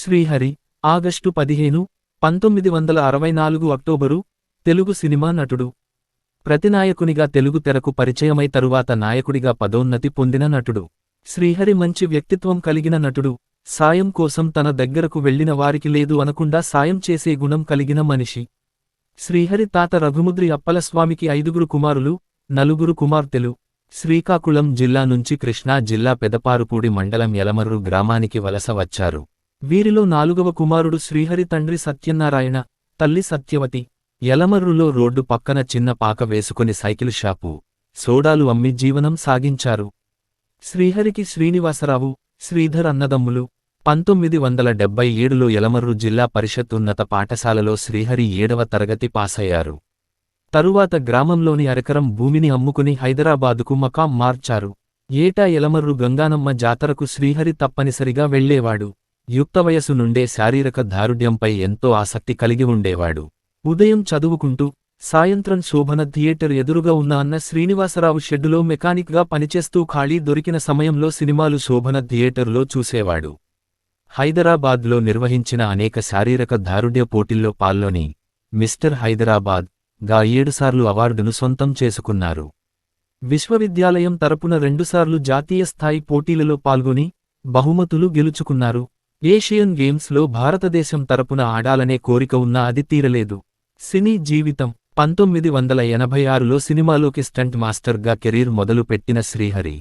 Srihari August 15, 1964 October Telugu cinema నటుడు. ప్రతినాయకునిగా తెలుగు తెరకు పరిచయమై తరువాత నాయకుడిగా పదోన్నతి పొందిన నటుడు. శ్రీహరి మంచి వ్యక్తిత్వం కలిగిన నటుడు. సాయం కోసం తన దగ్గరకు వెళ్లిన వారికి లేదు అనకుండా సాయం చేసే గుణం కలిగిన మనిషి. శ్రీహరి తాత రఘుముద్రి అప్పలస్వామికి 5గురు కుమారులు, 4గురు కుమార్తెలు. శ్రీకాకుళం జిల్లా నుంచి కృష్ణా జిల్లా పెదపారుపూడి మండలం యలమర్రు గ్రామానికి వలస వచ్చారు. వీరిలో 4గవ కుమారుడు శ్రీహరి తండ్రి సత్యనారాయణ, తల్లి సత్యవతి. యలమర్రులో రోడ్డు పక్కన చిన్న పాక వేసుకుని సైకిల్ షాపు, సోడాలు అమ్మి జీవనం సాగించారు. శ్రీహరికి శ్రీనివాసరావు, శ్రీధర్ అన్నదమ్ములు. 1977లో యలమర్రు జిల్లా పరిషత్ ఉన్నత పాఠశాలలో శ్రీహరి 7వ తరగతి పాసయ్యారు. తరువాత గ్రామంలోని అరెకరం భూమిని అమ్ముకుని హైదరాబాదుకు మకాం మార్చారు. ఏటా యలమర్రు గంగానమ్మ జాతరకు శ్రీహరి తప్పనిసరిగా వెళ్లేవాడు. యుక్తవయసు నుండే శారీరక దారుఢ్యంపై ఎంతో ఆసక్తి కలిగి ఉండేవాడు. ఉదయం చదువుకుంటూ, సాయంత్రం శోభన థియేటర్ ఎదురుగా ఉన్న అన్న శ్రీనివాసరావు షెడ్డులో మెకానిక్గా పనిచేస్తూ ఖాళీ దొరికిన సమయంలో సినిమాలు శోభన థియేటర్లో చూసేవాడు. హైదరాబాద్లో నిర్వహించిన అనేక శారీరక దారుఢ్య పోటీల్లో పాల్గొని మిస్టర్ హైదరాబాద్ గా 7 సార్లు అవార్డును సొంతం చేసుకున్నారు. విశ్వవిద్యాలయం తరపున 2 సార్లు జాతీయ స్థాయి పోటీలలో పాల్గొని బహుమతులు గెలుచుకున్నారు. ఏషియన్ గేమ్స్లో భారతదేశం తరపున ఆడాలనే కోరిక ఉన్నా అది తీరలేదు. సినీ జీవితం 1986లో సినిమాలోకి స్టంట్ మాస్టర్గా కెరీర్ మొదలుపెట్టిన శ్రీహరి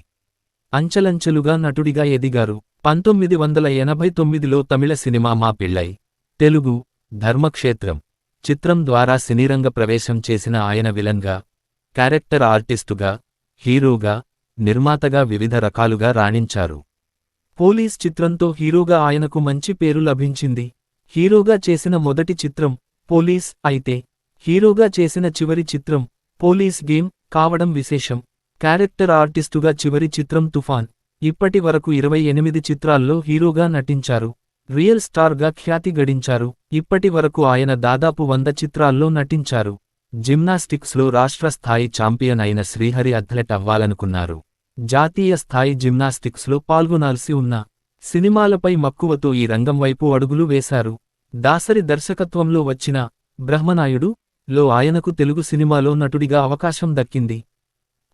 అంచెలంచెలుగా నటుడిగా ఎదిగారు. 1989లో తమిళ సినిమా మా పెళ్ళై, తెలుగు ధర్మక్షేత్రం చిత్రం ద్వారా సినీరంగ ప్రవేశం చేసిన ఆయన విలన్గా, క్యారెక్టర్ ఆర్టిస్టుగా, హీరోగా, నిర్మాతగా వివిధ రకాలుగా రాణించారు. పోలీస్ చిత్రంతో హీరోగా ఆయనకు మంచి పేరు లభించింది. హీరోగా చేసిన మొదటి చిత్రం పోలీస్ అయితే, హీరోగా చేసిన చివరి చిత్రం పోలీస్ గేమ్ కావడం విశేషం. క్యారెక్టర్ ఆర్టిస్టుగా చివరి చిత్రం తుఫాన్. ఇప్పటి వరకు 28 చిత్రాల్లో హీరోగా నటించారు. రియల్ స్టార్గా ఖ్యాతి గడించారు. ఇప్పటి వరకు ఆయన దాదాపు 100 చిత్రాల్లో నటించారు. జిమ్నాస్టిక్స్లో రాష్ట్ర స్థాయి ఛాంపియన్ అయిన శ్రీహరి అథ్లెట్ అవ్వాలనుకున్నారు. జాతీయ స్థాయి జిమ్నాస్టిక్స్లో పాల్గొనాల్సి ఉన్న సినిమాలపై మక్కువతో ఈ రంగం వైపు అడుగులు వేశారు. దాసరి దర్శకత్వంలో వచ్చిన బ్రహ్మనాయుడు లో ఆయనకు తెలుగు సినిమాలో నటుడిగా అవకాశం దక్కింది.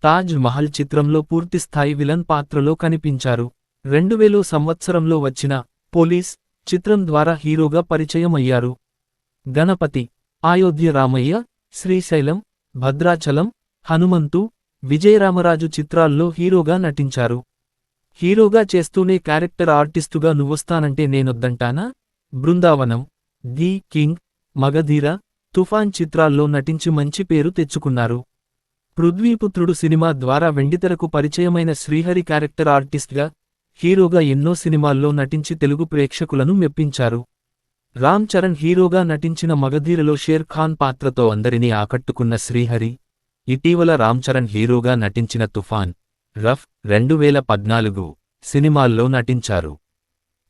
తాజ్ మహల్ చిత్రంలో పూర్తిస్థాయి విలన్ పాత్రలో కనిపించారు. 2000 సంవత్సరంలో వచ్చిన పోలీస్ చిత్రం ద్వారా హీరోగా పరిచయం అయ్యారు. గణపతి, అయోధ్య రామయ్య, శ్రీశైలం, భద్రాచలం, హనుమంతు, విజయరామరాజు చిత్రాల్లో హీరోగా నటించారు. హీరోగా చేస్తూనే క్యారెక్టర్ ఆర్టిస్టుగా నువ్వొస్తానంటే నేనొద్దంటానా, బృందావనం, ది కింగ్, మగధీర, తుఫాన్ చిత్రాల్లో నటించి మంచి పేరు తెచ్చుకున్నారు. పృథ్వీపుత్రుడు సినిమా ద్వారా వెండితెరకు పరిచయమైన శ్రీహరి క్యారెక్టర్ ఆర్టిస్ట్గా, హీరోగా ఎన్నో సినిమాల్లో నటించి తెలుగు ప్రేక్షకులను మెప్పించారు. రామ్ చరణ్ హీరోగా నటించిన మగధీరలో షేర్ ఖాన్ పాత్రతో అందరినీ ఆకట్టుకున్న శ్రీహరి, ఇటీవల రామ్ చరణ్ హీరోగా నటించిన తుఫాన్, రఫ్ 2014 సినిమాల్లో నటించారు.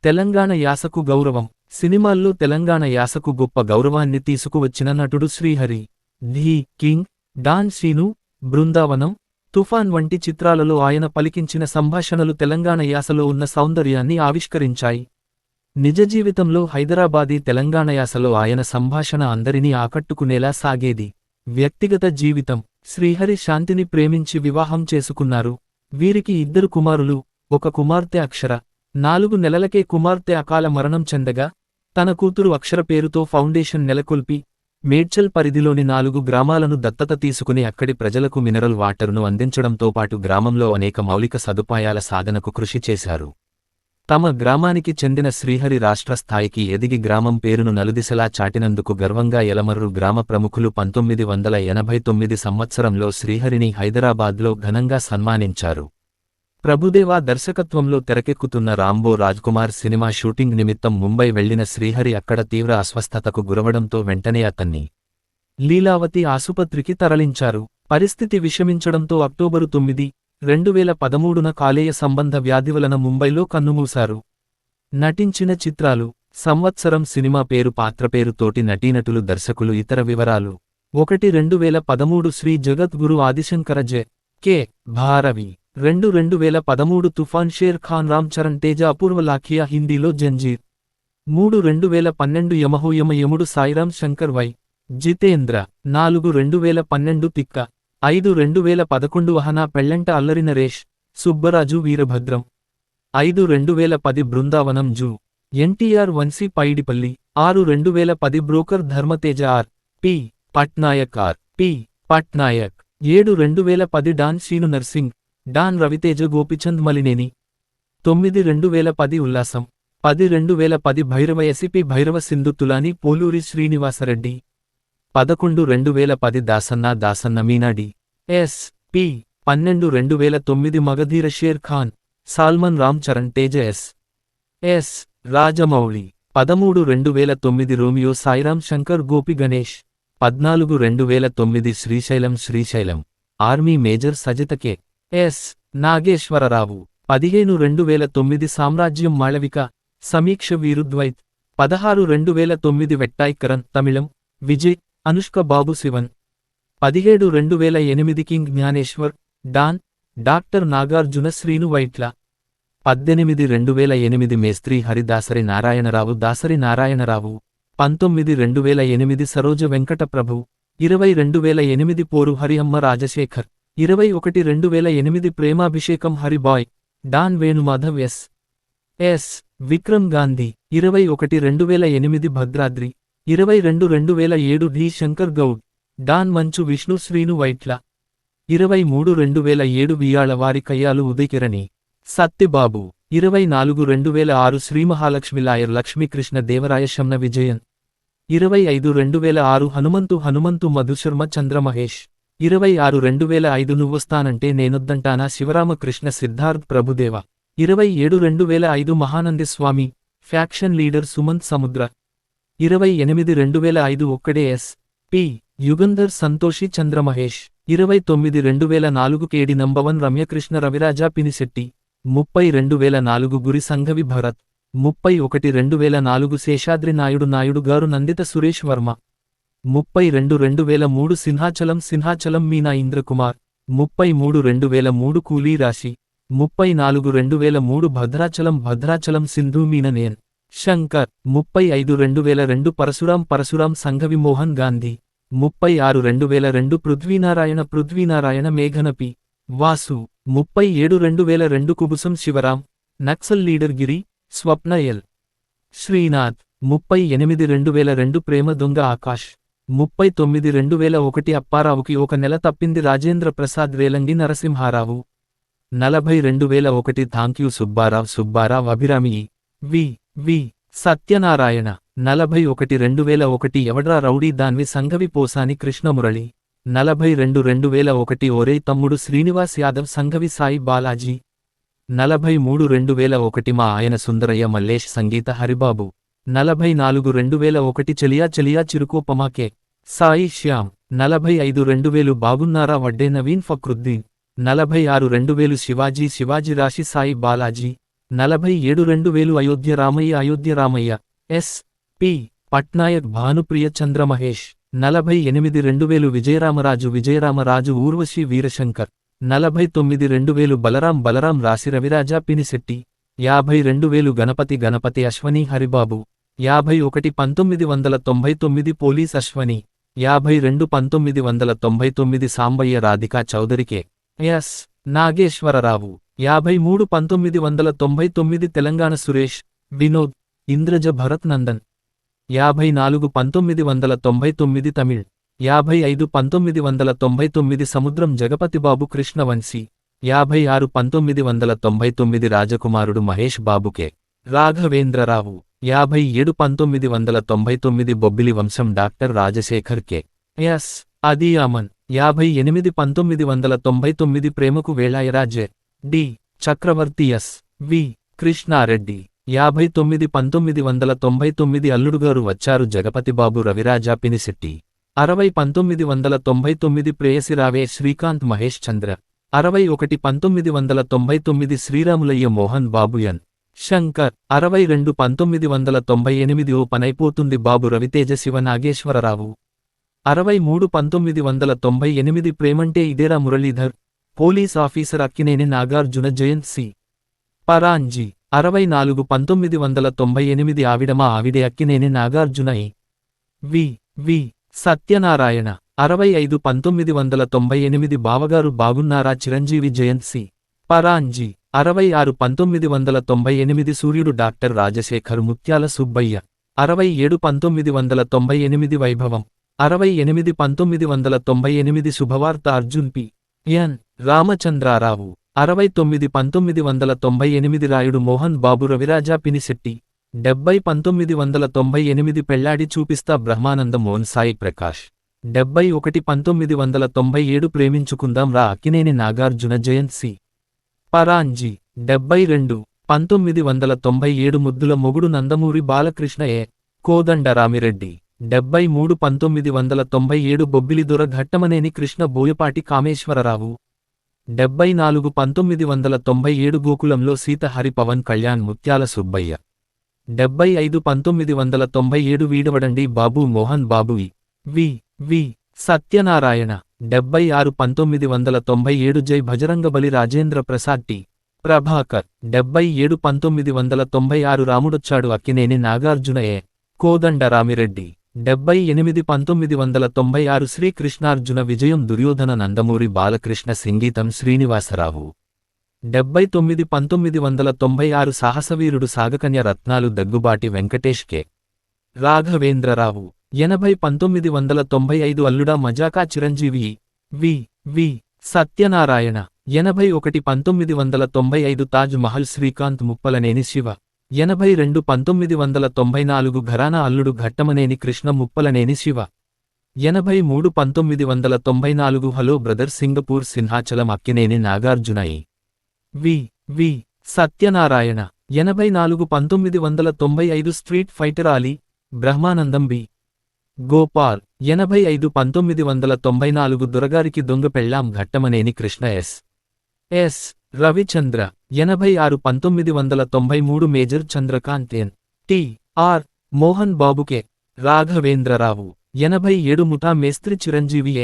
తెలంగాణ యాసకు గౌరవం. సినిమాల్లో తెలంగాణ యాసకు గొప్ప గౌరవాన్ని తీసుకువచ్చిన నటుడు Srihari. The King, Don Seenu, Brindavanam, Toofan వంటి చిత్రాలలో ఆయన పలికించిన సంభాషణలు తెలంగాణ యాసలో ఉన్న సౌందర్యాన్ని ఆవిష్కరించాయి. నిజ జీవితంలో హైదరాబాదీ తెలంగాణ యాసలో ఆయన సంభాషణ అందరినీ ఆకట్టుకునేలా సాగేది. వ్యక్తిగత జీవితం. శ్రీహరి శాంతిని ప్రేమించి వివాహం చేసుకున్నారు. వీరికి 2 కుమారులు, 1 కుమార్తె అక్షర. 4 నెలలకే కుమార్తె అకాల మరణం చెందగా, తన కూతురు అక్షర పేరుతో ఫౌండేషన్ నెలకొల్పి, మేడ్చల్ పరిధిలోని 4 గ్రామాలను దత్తత తీసుకుని అక్కడి ప్రజలకు మినరల్ వాటరును అందించడంతో పాటు గ్రామంలో అనేక మౌలిక సదుపాయాల సాధనకు కృషి చేశారు. తమ గ్రామానికి చెందిన శ్రీహరి రాష్ట్ర స్థాయికి ఎదిగి గ్రామం పేరును నలుదిశలా చాటినందుకు గర్వంగా యలమర్రు గ్రామ ప్రముఖులు 1989 సంవత్సరంలో శ్రీహరిని హైదరాబాద్లో ఘనంగా సన్మానించారు. ప్రభుదేవా దర్శకత్వంలో తెరకెక్కుతున్న రాంబో రాజ్కుమార్ సినిమా షూటింగ్ నిమిత్తం ముంబై వెళ్లిన శ్రీహరి అక్కడ తీవ్ర అస్వస్థతకు గురవడంతో వెంటనే అతన్ని లీలావతి ఆసుపత్రికి తరలించారు. పరిస్థితి విషమించడంతో అక్టోబరు 9, 2013న కాలేయ సంబంధ వ్యాధి వలన ముంబైలో కన్నుమూశారు. నటించిన చిత్రాలు. సంవత్సరం సినిమా పేరు పాత్ర పేరు తోటి నటీనటులు దర్శకులు ఇతర వివరాలు. 1 శ్రీ జగద్గురు ఆదిశంకర జె.కె. భారవి. 2013 తుఫాన్ షేర్ ఖాన్ రామ్ చరణ్ తేజ అపూర్వ లాఖియా హిందీలో జంజీర్. 3 2012 యమహో యముడు సాయిరాం శంకర్ వై జితేంద్ర 4 2012 తిక్క 5 2011 వహనా పెళ్లంట అల్లరి నరేష్ సుబ్బరాజు వీరభద్రం 5 2010 బృందావనం జూ NTR Vamshi Paidipally 6 2010 broker Dharmateja R P Patnaik R P Patnaik 7 2010 don Seenu Narsing don Raviteja Gopichand Malineni 9 2010 Ullasam 10 2010 Bhairava ACP Bhairava Sindhu Tolani Poluri Srinivasareddy 11 2010 Dasanna మీనాడి S P 12 2009 Magadheera Sher Khan Solomon Ram Charan Teja S Rajamouli 13 2009 Romeo Sairam Shankar Gopi Ganesh 14 2009 Srisailam army major Sajitha K S Nageswararao 15 2009 Samrajyam Malavika Sameeksha వీరుద్వైత్ 16 2009 Vettaikaran Tamil Vijay Anushka Babu Sivan 17 2008 king Gnaneshwar don doctor Nagarjuna Srinu Vaitla 18 2008 Mestri హరిదాసరి నారాయణరావు 19 2008 సరోజ వెంకట ప్రభు 20 2008 పోరు హరిహమ్మ రాజశేఖర్ 21 2008 ప్రేమాభిషేకం హరిబాయ్ don Venumadhav S Vikram Gandhi 21 2008 Bhadradri 22 2007 Dhee Shankar Goud don Manchu Vishnu Srinu Vaitla 23 2007 వియాళవారి కయ్యాలు ఉదయకిరణి Sattibabu 24 2006 Sri Mahalakshmi lawyer Lakshmi Krishna Devaraya శమ్న Vijayan 25 2006 Hanumanthu Madhu Sharma Chandra Mahesh 26 2005 నువ్వొస్తానంటే నేనొద్దంటానా శివరామకృష్ణ సిద్ధార్థ్ ప్రభుదేవ 27 2005 మహానంది స్వామి ఫ్యాక్షన్ లీడర్ సుమంత్ సముద్ర 28 2005 ఒక్కడే పి యుగంధర్ సంతోషి చంద్రమహేష్ 29 2004 కేడి నంబవన్ రమ్యకృష్ణ రవిరాజా పినిశెట్టి 30 2004 గురి సంఘవి భరత్ 31 2004 శేషాద్రి నాయుడు గారు నందిత సురేష్ వర్మ 32 2003 సింహాచలం మీనా ఇంద్రకుమార్ 33 2003 కూలీ రాశి 34 2003 భద్రాచలం సింధు మీననేన్ శంకర్ 35 2002 పరశురాం సంఘవి మోహన్ గాంధీ 36 2002 పృథ్వీనారాయణ మేఘనపి వాసు 37 2002 కుబుసం శివరాం నక్సల్ లీడర్ గిరి స్వప్న ఎల్ శ్రీనాథ్ 38 2002 ప్రేమ దొంగ ఆకాష్ 39 2001 అప్పారావుకి ఒక నెల తప్పింది రాజేంద్ర ప్రసాద్ రేలంగి నరసింహారావు 40 2001 థాంక్యూ సుబ్బారావు అభిరామి వి సత్యనారాయణ 41 2001 ఎవడ్రా రౌడీ దాన్వి సంఘవి పోసాని కృష్ణమురళి 42 2001 ఒరే తమ్ముడు శ్రీనివాస్ యాదవ్ సంఘవి సాయి బాలాజీ 43 2001 మా ఆయన సుందరయ్య మల్లేష్ సంగీత హరిబాబు 44 2001 చలియా చిరుకోపమా కె సాయి శ్యామ్ 45 2000 బాగున్నారా వడ్డే నవీన్ ఫక్రుద్దీన్ 46 2000 శివాజీ రాశి సాయి బాలాజీ 47 2000 అయోధ్య రామయ్య పి పట్నాయక్ భానుప్రియ చంద్రమహేష్ 48 2000 విజయరామరాజు ఊర్వశి వీరశంకర్ 49 2000 బలరాం రాశి రవిరాజా పినిశెట్టి 50 2000 గణపతి అశ్వని హరిబాబు 51 1999 పోలీస్ అశ్వని 52 1999 సాంబయ్య రాధికా చౌదరికే నాగేశ్వరరావు 53 1999 తెలంగాణ సురేష్ వినోద్ ఇంద్రజ భరత్ నందన్ 54 1999 తమిళ్ 55 1999 సముద్రం జగపతిబాబు కృష్ణవంశీ 56 1999 రాజకుమారుడు మహేష్ బాబుకే రాఘవేంద్రరావు 57 1999 బొబ్బిలి వంశం డాక్టర్ రాజశేఖర్ కె అదియామన్ 58 1999 ప్రేమకు వేళాయరాజే డి చక్రవర్తి వి కృష్ణారెడ్డి 59 1999 అల్లుడుగారు వచ్చారు జగపతిబాబు రవిరాజా పినిశెట్టి 60 1999 ప్రేయసి రావే శ్రీకాంత్ మహేష్ చంద్ర 61 1999 శ్రీరాములయ్య మోహన్ బాబు ఎన్ శంకర్ 62 1998 ఓ పనైపోతుంది బాబు Raviteja Shiva Nageswararao 63 1998 Premante Idera Muralidhar police officer Akkineni Nagarjuna Jayanth C Paranji 64 1998 Aavidama Aavide Akkineni Nagarjuna V Satyanarayana 65 1998 బావగారు బాగున్నారా చిరంజీవి జయంత్ సి పరాంజీ 66 1998 సూర్యుడు డాక్టర్ రాజశేఖర్ ముత్యాల సుబ్బయ్య 67 1998 వైభవం 68 1998 శుభవార్త అర్జున్ ఎన్ రామచంద్రారావు 69 1998 రాయుడు మోహన్ బాబు రవిరాజా పినిశెట్టి 70 1998 పెళ్లాడి చూపిస్తా బ్రహ్మానంద మోహన్ సాయి ప్రకాష్ 71 1997 ప్రేమించుకుందాం రా అక్కినేని నాగార్జున జయంత్ సి పరాంజీ 72 1997 ముద్దుల మొగుడు నందమూరి బాలకృష్ణ కోదండరామిరెడ్డి 73 1997 బొబ్బిలిదొర ఘట్టమనేని కృష్ణ బోయపాటి కామేశ్వరరావు 74 1997 గోకులంలో సీత హరి పవన్ కళ్యాణ్ ముత్యాల సుబ్బయ్య 75 1997 వీడవడండి బాబు మోహన్ బాబు వి సత్యనారాయణ 76 1997 జై భజరంగబలి రాజేంద్ర ప్రసాద్ టి ప్రభాకర్ 77 1996 రాముడొచ్చాడు అక్కినేని నాగార్జున కోదండరామిరెడ్డి 78 1996 శ్రీకృష్ణార్జున విజయం దుర్యోధన నందమూరి బాలకృష్ణ సంగీతం శ్రీనివాసరావు 79 1996 సాహసవీరుడు సాగకన్య రత్నాలు దగ్గుబాటి వెంకటేష్ కె రాఘవేంద్రరావు 80 1995 అల్లుడా మజాకా చిరంజీవి వి Satyanarayana 81 1995 Taj Mahal Srikanth Muppalaneni Shiva 82 1994 Gharana Alludu Ghattamaneni Krishna Muppalaneni Siva 83 1994 hello brother Singapore Simhachalam Akkineni Nagarjuna V Satyanarayana 84 1995 street fighter Ali Brahmanandam B Gopal 85 1994 Doragariki Donga Pellam Ghattamaneni Krishna S Ravichandra 86 1993 major Chandrakanth T R. Mohan బాబుకే రాఘవేంద్రరావు 87 ముఠా మేస్త్రి చిరంజీవి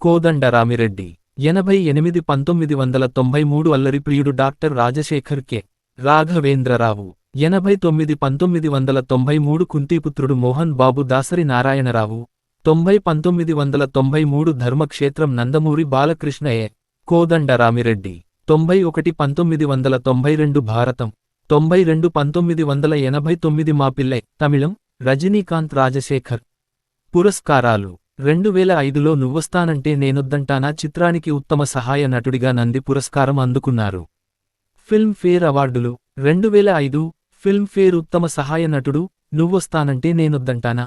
కోదండరామిరెడ్డి 88 1993 అల్లరి ప్రియుడు డాక్టర్ రాజశేఖర్ కె రాఘవేంద్రరావు 89 1993 కుంతీపుత్రుడు మోహన్ బాబు దాసరి నారాయణరావు 90 1993 ధర్మక్షేత్రం నందమూరి బాలకృష్ణ కోదండరామిరెడ్డి 91 1992 భారతం 92 1989 మా పిల్లై తమిళం రజనీకాంత్ రాజశేఖర్ పురస్కారాలు 2005లో నువ్వొస్తానంటే నేనొద్దంటానా చిత్రానికి ఉత్తమ సహాయ నటుడిగా నంది పురస్కారం అందుకున్నారు. ఫిల్మ్ ఫేర్ అవార్డులు 2005 ఫిల్మ్ ఫేర్ ఉత్తమ సహాయ నటుడు నువ్వొస్తానంటే నేనొద్దంటానా